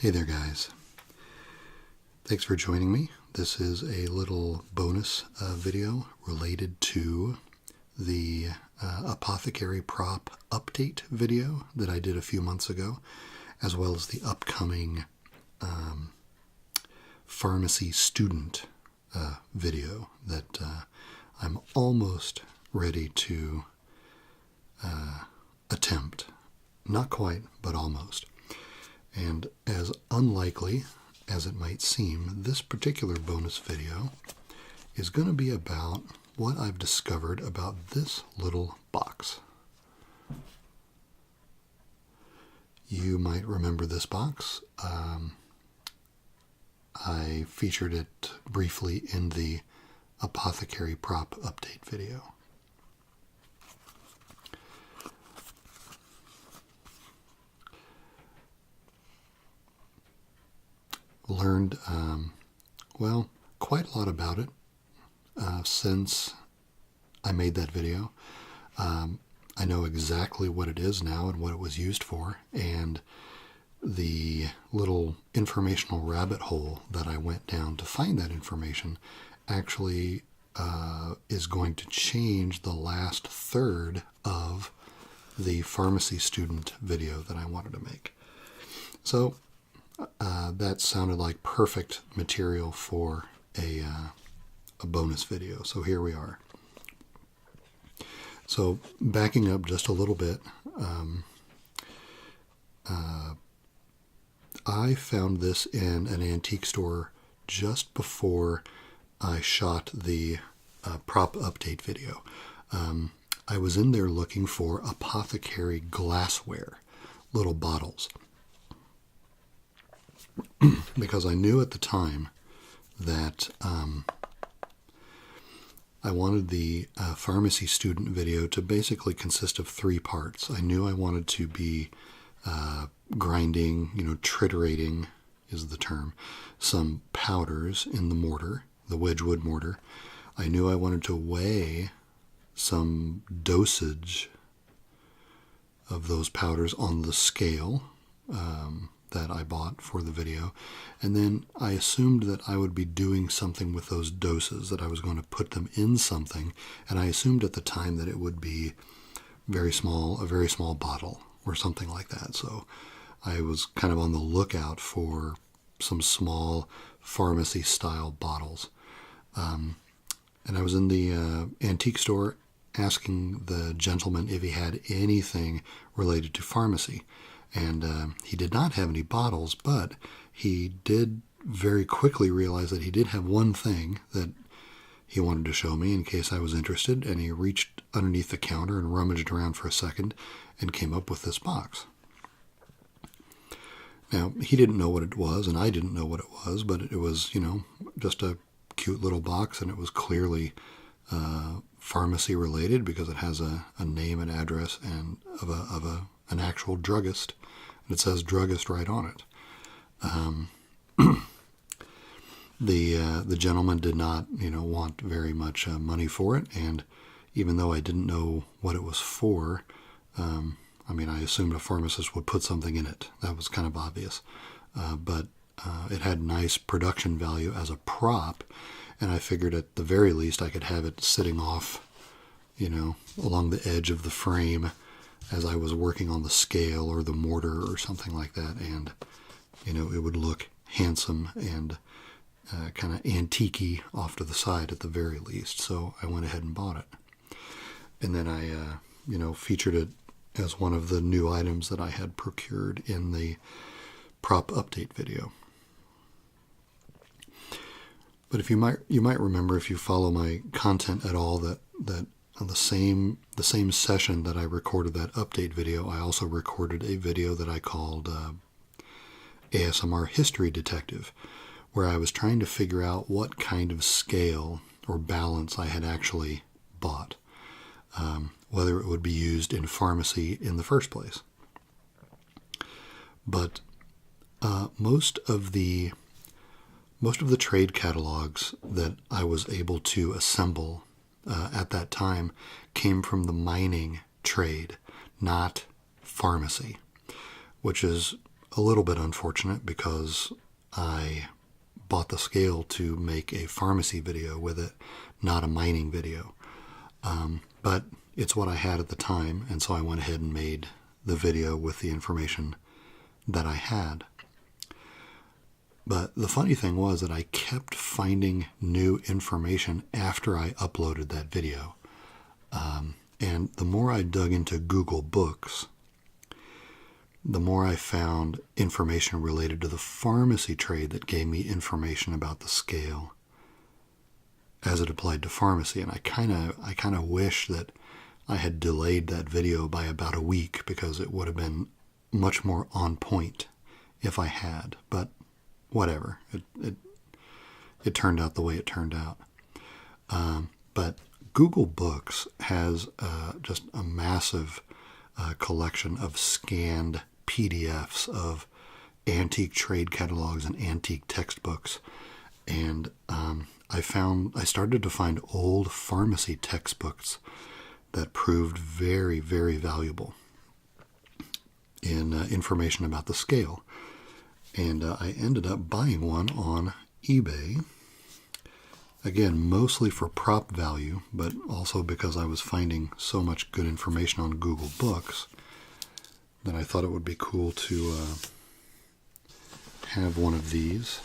Hey there, guys. Thanks for joining me. This is a little bonus video related to the Apothecary Prop update video that I did a few months ago, as well as the upcoming pharmacy student video that I'm almost ready to attempt. Not quite, but almost. And as unlikely as it might seem, this particular bonus video is going to be about what I've discovered about this little box. You might remember this box. I featured it briefly in the Apothecary Prop update video. Learned, quite a lot about it since I made that video. I know exactly what it is now and what it was used for, and the little informational rabbit hole that I went down to find that information actually is going to change the last third of the pharmacy student video that I wanted to make. So that sounded like perfect material for a bonus video. So here we are. So backing up just a little bit, I found this in an antique store just before I shot the prop update video. I was in there looking for apothecary glassware, little bottles. Because I knew at the time that I wanted the pharmacy student video to basically consist of 3 parts. I knew I wanted to be grinding, triturating is the term, some powders in the mortar, the Wedgwood mortar. I knew I wanted to weigh some dosage of those powders on the scale that I bought for the video, and then I assumed that I would be doing something with those doses, that I was going to put them in something, and I assumed at the time that it would be a very small bottle or something like that. So I was kind of on the lookout for some small pharmacy style bottles, and I was in the antique store asking the gentleman if he had anything related to pharmacy. And he did not have any bottles, but he did very quickly realize that he did have one thing that he wanted to show me in case I was interested, and he reached underneath the counter and rummaged around for a second and came up with this box. Now, he didn't know what it was, and I didn't know what it was, but it was, just a cute little box, and it was clearly pharmacy related because it has a name and address and of an actual druggist, and it says druggist right on it. The gentleman did not, want very much money for it, and even though I didn't know what it was for, I assumed a pharmacist would put something in it. That was kind of obvious, but it had nice production value as a prop, and I figured at the very least I could have it sitting off, along the edge of the frame as I was working on the scale or the mortar or something like that, and it would look handsome and kind of antique-y off to the side at the very least. So I went ahead and bought it, and then I featured it as one of the new items that I had procured in the prop update video. But if you might remember, if you follow my content at all, that on the same session that I recorded that update video, I also recorded a video that I called ASMR History Detective, where I was trying to figure out what kind of scale or balance I had actually bought, whether it would be used in pharmacy in the first place. But most of the trade catalogs that I was able to assemble at that time came from the mining trade, not pharmacy, which is a little bit unfortunate because I bought the scale to make a pharmacy video with it, not a mining video. But it's what I had at the time, and so I went ahead and made the video with the information that I had. But the funny thing was that I kept finding new information after I uploaded that video. And the more I dug into Google Books, the more I found information related to the pharmacy trade that gave me information about the scale as it applied to pharmacy. And I kind of wish that I had delayed that video by about a week, because it would have been much more on point if I had. But whatever, it turned out the way it turned out. But Google Books has just a massive collection of scanned PDFs of antique trade catalogs and antique textbooks. And I started to find old pharmacy textbooks that proved very, very valuable in information about the scale. And I ended up buying one on eBay. Again, mostly for prop value, but also because I was finding so much good information on Google Books that I thought it would be cool to have one of these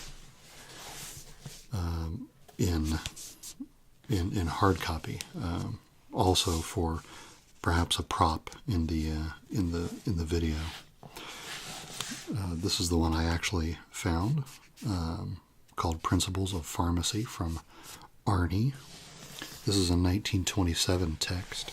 in hard copy. Also for perhaps a prop in the video. This is the one I actually found, called Principles of Pharmacy from Arnie. This is a 1927 text.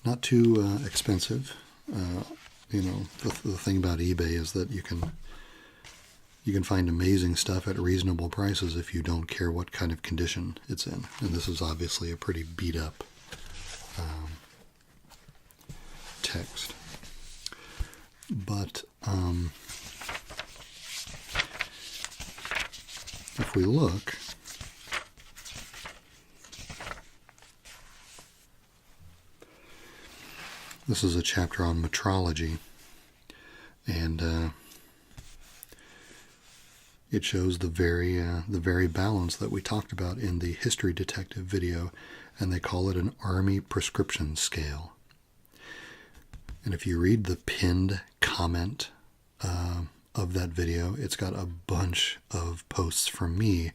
Not too expensive. The thing about eBay is that you can find amazing stuff at reasonable prices if you don't care what kind of condition it's in. And this is obviously a pretty beat up text. But if we look, this is a chapter on metrology, and it shows the very balance that we talked about in the History Detective video, and they call it an Army prescription scale. And if you read the pinned comment of that video, it's got a bunch of posts from me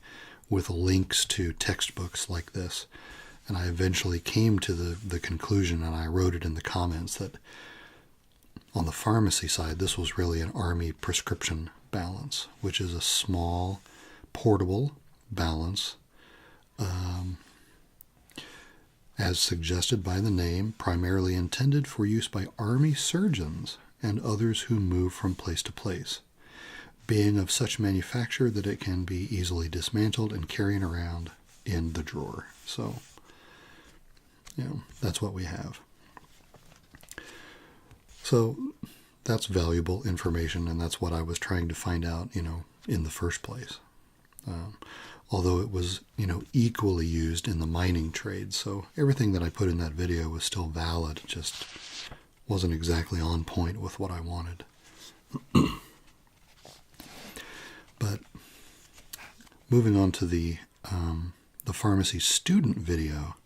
with links to textbooks like this. And I eventually came to the conclusion, and I wrote it in the comments, that on the pharmacy side, this was really an Army prescription balance, which is a small, portable balance, as suggested by the name, primarily intended for use by Army surgeons and others who move from place to place, being of such manufacture that it can be easily dismantled and carried around in the drawer. So, that's what we have. So that's valuable information, and that's what I was trying to find out, in the first place. Although it was, equally used in the mining trade. So everything that I put in that video was still valid, just wasn't exactly on point with what I wanted. But moving on to the pharmacy student video,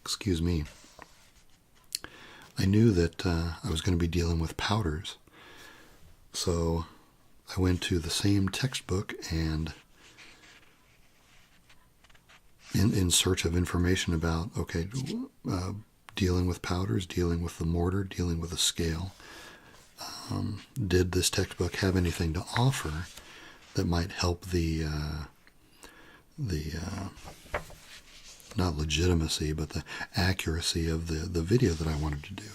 excuse me, I knew that I was going to be dealing with powders. So I went to the same textbook and in search of information about, dealing with powders, dealing with the mortar, dealing with a scale. Did this textbook have anything to offer that might help the not legitimacy, but the accuracy of the video that I wanted to do?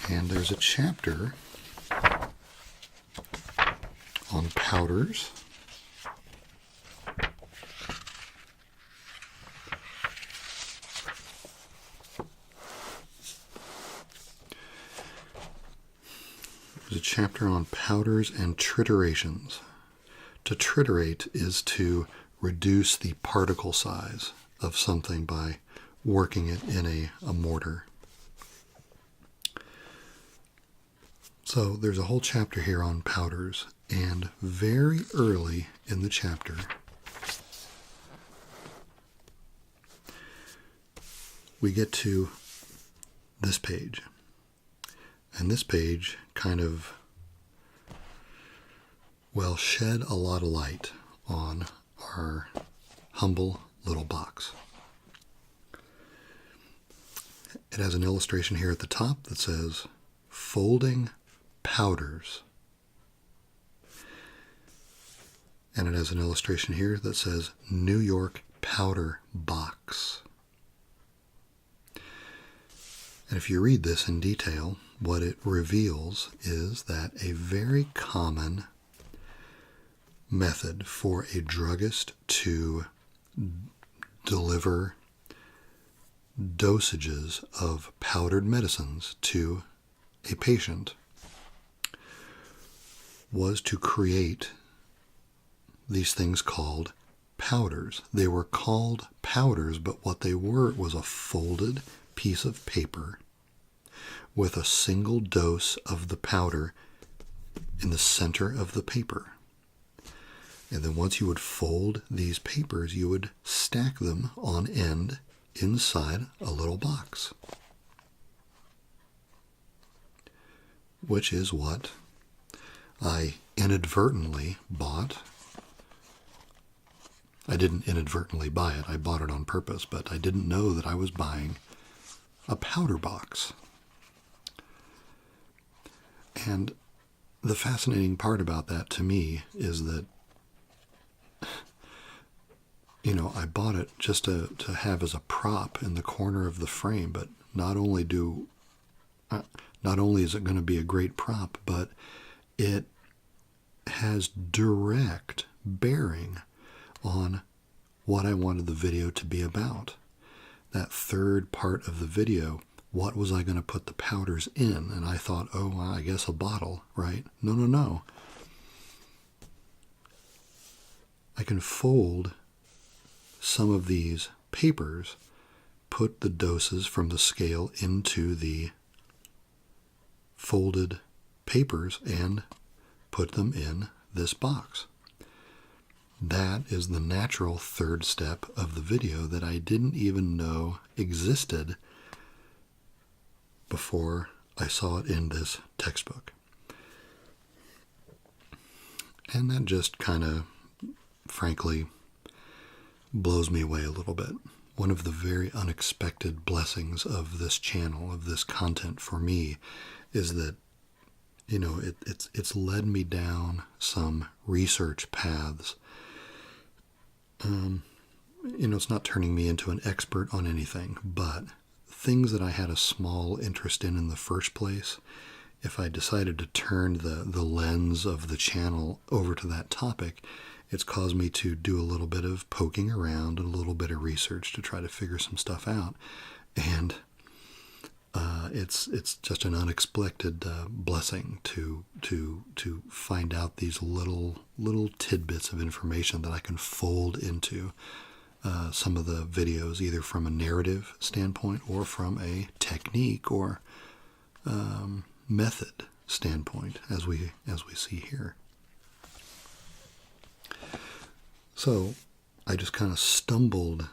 And there's a chapter on powders. There's a chapter on powders and triturations. To triturate is to reduce the particle size of something by working it in a mortar. So there's a whole chapter here on powders, and very early in the chapter, we get to this page. And this page kind of, well, shed a lot of light on our humble little box. It has an illustration here at the top that says, folding powders. And it has an illustration here that says, New York powder box. And if you read this in detail, what it reveals is that a very common method for a druggist to deliver dosages of powdered medicines to a patient was to create these things called powders. They were called powders, but what they were was a folded piece of paper with a single dose of the powder in the center of the paper. And then once you would fold these papers, you would stack them on end inside a little box, which is what I inadvertently bought. I didn't inadvertently buy it. I bought it on purpose, but I didn't know that I was buying a powder box. And the fascinating part about that to me is that, I bought it just to have as a prop in the corner of the frame, but not only is it going to be a great prop, but it has direct bearing on what I wanted the video to be about. That third part of the video, what was I going to put the powders in? And I thought, oh, well, I guess a bottle, right? No. I can fold some of these papers, put the doses from the scale into the folded papers, and put them in this box. That is the natural third step of the video that I didn't even know existed before I saw it in this textbook. And that just kind of, frankly, blows me away a little bit. One of the very unexpected blessings of this channel, of this content for me, is that, it's led me down some research paths. It's not turning me into an expert on anything, but things that I had a small interest in the first place, if I decided to turn the lens of the channel over to that topic, it's caused me to do a little bit of poking around and a little bit of research to try to figure some stuff out. And it's just an unexpected blessing to find out these little tidbits of information that I can fold into some of the videos, either from a narrative standpoint or from a technique or method standpoint, as we see here. So I just kind of stumbled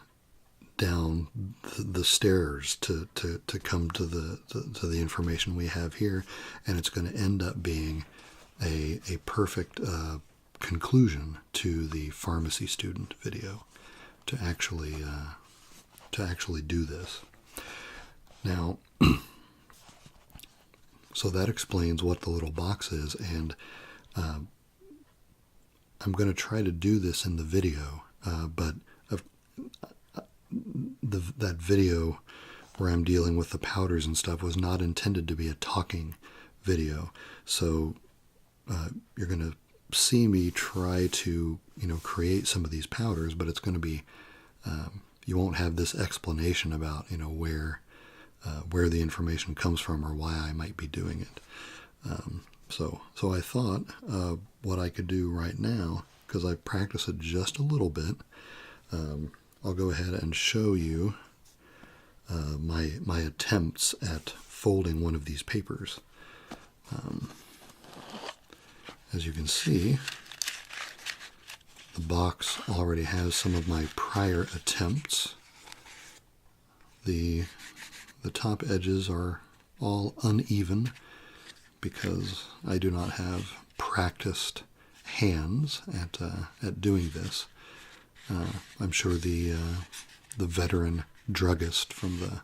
down the stairs to come to the information we have here, and it's going to end up being a perfect conclusion to the pharmacy student video to actually do this. Now, so that explains what the little box is, and I'm going to try to do this in the video, but that video where I'm dealing with the powders and stuff was not intended to be a talking video. So you're going to see me try to, create some of these powders, but it's going to be, you won't have this explanation about, where the information comes from or why I might be doing it. So I thought what I could do right now, because I practiced it just a little bit, I'll go ahead and show you my attempts at folding one of these papers. As you can see, the box already has some of my prior attempts. The top edges are all uneven because I do not have practiced hands at doing this. I'm sure the veteran druggist from the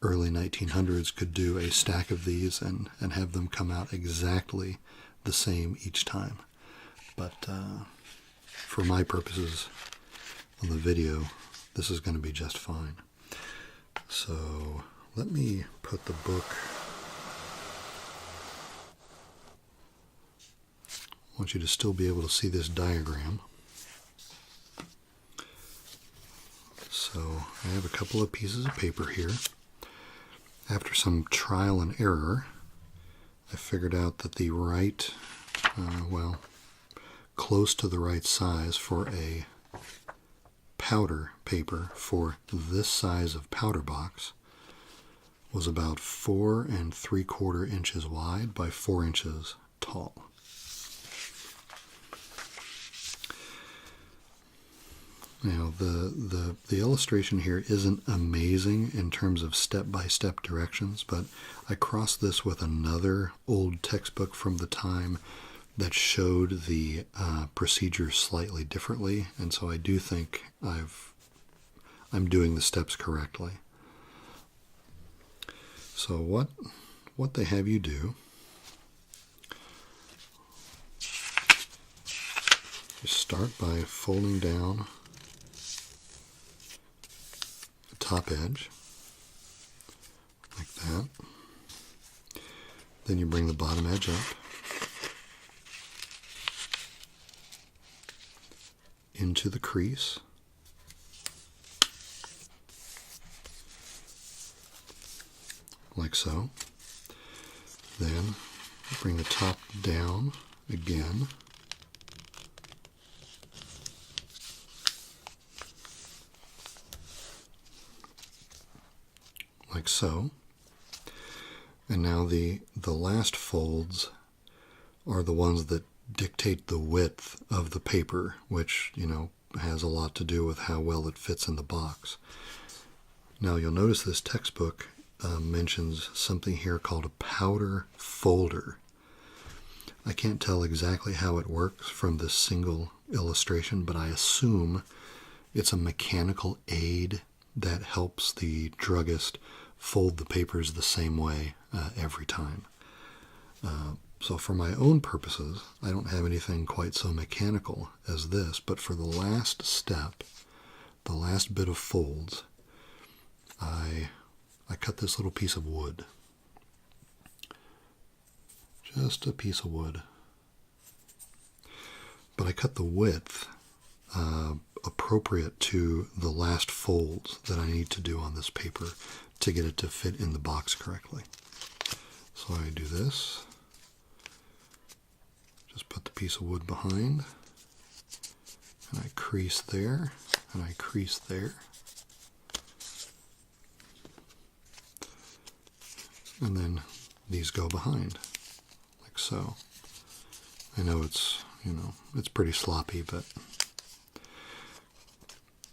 early 1900s could do a stack of these and have them come out exactly the same each time. But for my purposes on the video, this is going to be just fine. So let me put the book. I want you to still be able to see this diagram. So I have a couple of pieces of paper here. After some trial and error, I figured out that the right, close to the right size for a powder paper for this size of powder box was about 4 3/4 inches wide by 4 inches tall. Now, the illustration here isn't amazing in terms of step-by-step directions, but I crossed this with another old textbook from the time that showed the procedure slightly differently, and so I do think I'm doing the steps correctly. So what they have you do, you start by folding down top edge like that. Then you bring the bottom edge up into the crease, like so. Then bring the top down again, like so. And now the last folds are the ones that dictate the width of the paper, which, has a lot to do with how well it fits in the box. Now you'll notice this textbook mentions something here called a powder folder. I can't tell exactly how it works from this single illustration, but I assume it's a mechanical aid that helps the druggist fold the papers the same way every time. So for my own purposes, I don't have anything quite so mechanical as this, but for the last step, the last bit of folds, I cut this little piece of wood. Just a piece of wood. But I cut the width appropriate to the last folds that I need to do on this paper to get it to fit in the box correctly. So I do this. Just put the piece of wood behind, and I crease there, and I crease there. And then these go behind, like so. I know it's pretty sloppy, but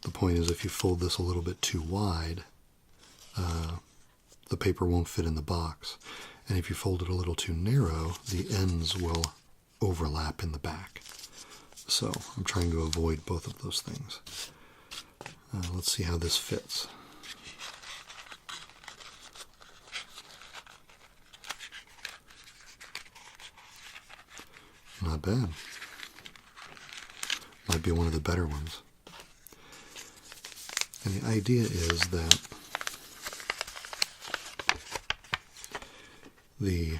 the point is if you fold this a little bit too wide, the paper won't fit in the box. And if you fold it a little too narrow, the ends will overlap in the back. So I'm trying to avoid both of those things. Let's see how this fits. Not bad. Might be one of the better ones. And the idea is that the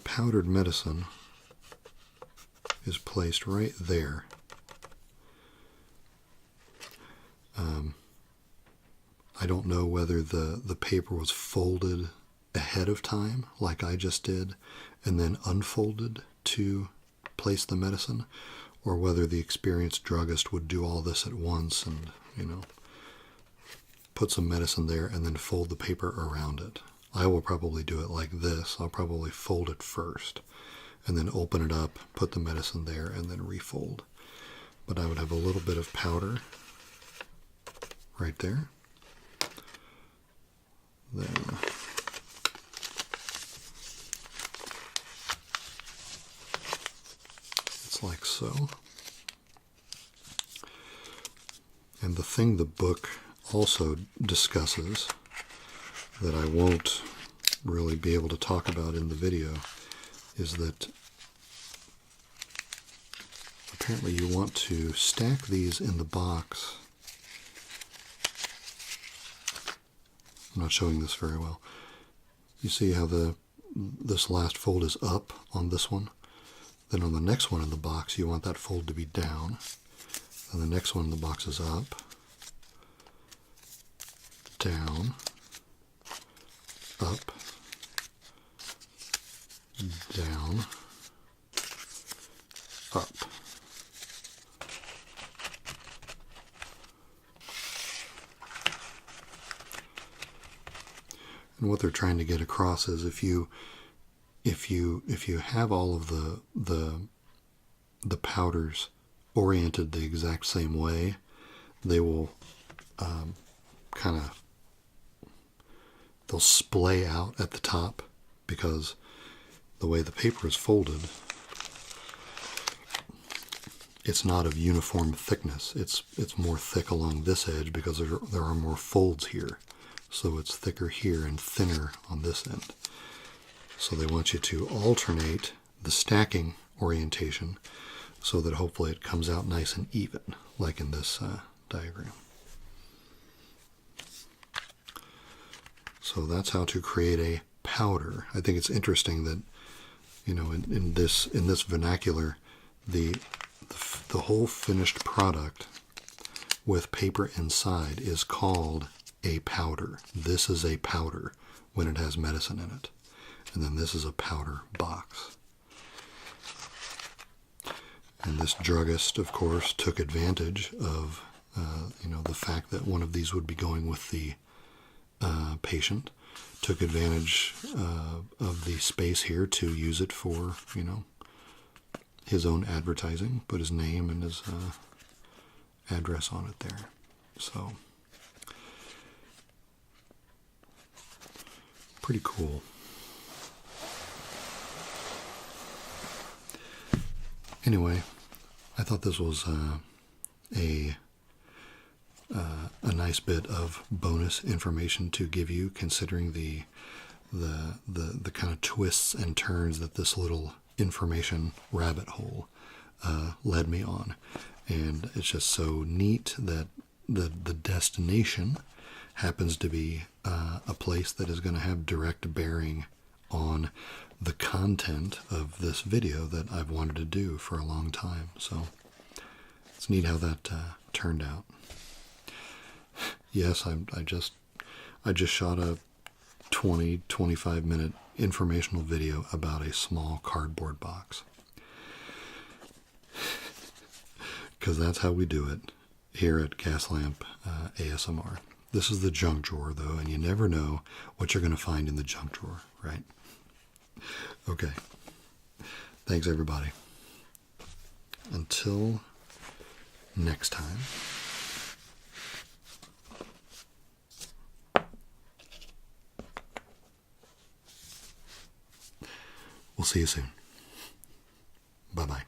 powdered medicine is placed right there. I don't know whether the paper was folded ahead of time, like I just did, and then unfolded to place the medicine, or whether the experienced druggist would do all this at once and, put some medicine there and then fold the paper around it. I will probably do it like this. I'll probably fold it first and then open it up, put the medicine there, and then refold. But I would have a little bit of powder right there. Then it's like so. And the thing the book also discusses that I won't really be able to talk about in the video is that apparently you want to stack these in the box. I'm not showing this very well. You see how this last fold is up on this one? Then on the next one in the box, you want that fold to be down. And the next one in the box is up, down, up, down, up. And what they're trying to get across is if you have all of the powders oriented the exact same way, they will they'll splay out at the top because the way the paper is folded, it's not of uniform thickness. It's more thick along this edge because there are more folds here. So it's thicker here and thinner on this end. So they want you to alternate the stacking orientation so that hopefully it comes out nice and even, like in this diagram. So that's how to create a powder. I think it's interesting that, in this vernacular, the whole finished product with paper inside is called a powder. This is a powder when it has medicine in it. And then this is a powder box. And this druggist, of course, took advantage of, the fact that one of these would be going with the patient, took advantage of the space here to use it for, his own advertising, put his name and his address on it there. So, pretty cool. Anyway, I thought this was a nice bit of bonus information to give you, considering the kind of twists and turns that this little information rabbit hole led me on. And it's just so neat that the destination happens to be a place that is going to have direct bearing on the content of this video that I've wanted to do for a long time. So it's neat how that turned out. Yes, I just shot a 20-25 minute informational video about a small cardboard box. Because that's how we do it here at Gaslamp ASMR. This is the junk drawer, though, and you never know what you're going to find in the junk drawer, right? Okay. Thanks, everybody. Until next time. We'll see you soon. Bye-bye.